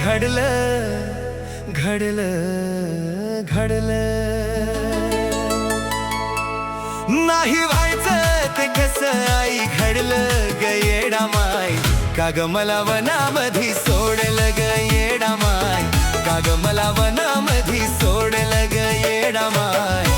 घडलं घडलं घडलं नाही व्हायचं ते कसं आई घडलं ग येडा माय का ग मला वनामधी सोडलं ग येडा माय का ग मला वनामधी सोडलं ग येडा माय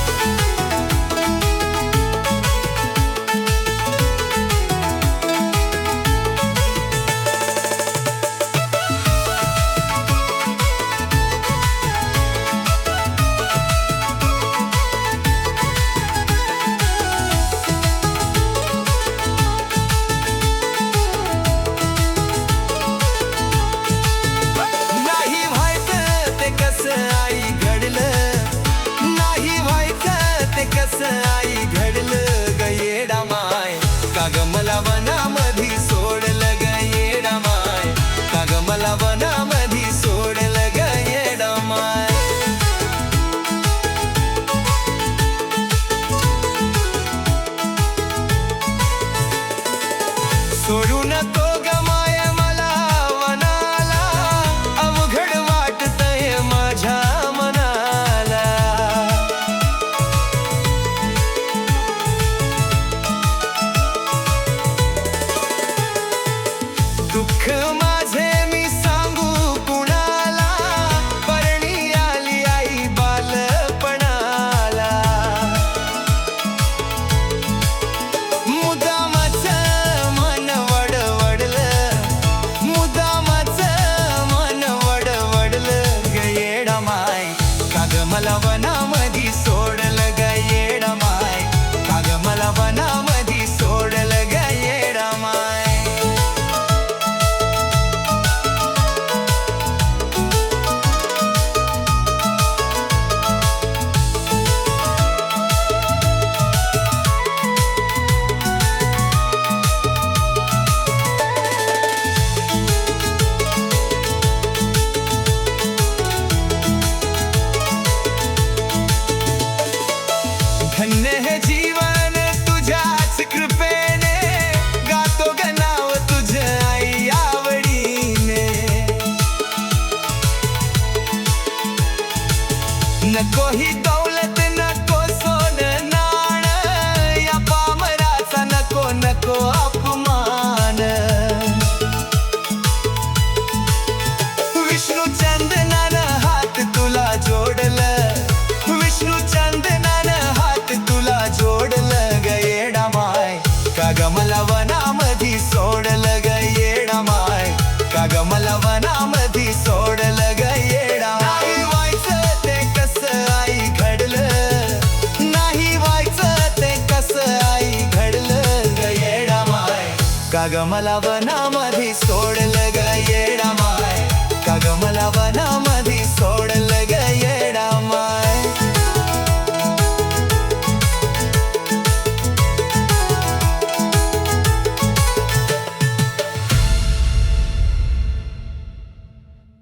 आई घडलं ग येडा माय का ग मला वनामधी सोडलं ग येडा माय का ग मला वनामधी सोडलं ग येडा माय सोडू नको ग माय मला वनाला अवघड वाटतंय माझ्या दुःख माझे मी सांगू कुणाला परणी आली आई बालपणाला मुद्दामाचं मन वडवडलं मुद्दामाचं मन वडवडलं ग येडा माय का ग मला वनामधी सोडलं ग येडा माय का ग मला वनामधी सोडलं ग येडा माय धन्य हे जीवन तुझ्याच कृपेने गातो ग नाव तुझं आई आवडीने नको ही दौलत नको सोनं नाण या पामराचा नको नको अपमान विष्णू चंदनानं हात तुला जोडलं विष्णू चंदनानं हात तुला जोडलं ग येडा माय का ग मला वनामधी सोडलं ग येडा माय का ग मला वनामधी सोडलं ग येडा नाही व्हायचं ते कसं आई घडलं नाही व्हायचं ते कसं आई घडलं ग येडा माय का ग मला वनामधी सोडलं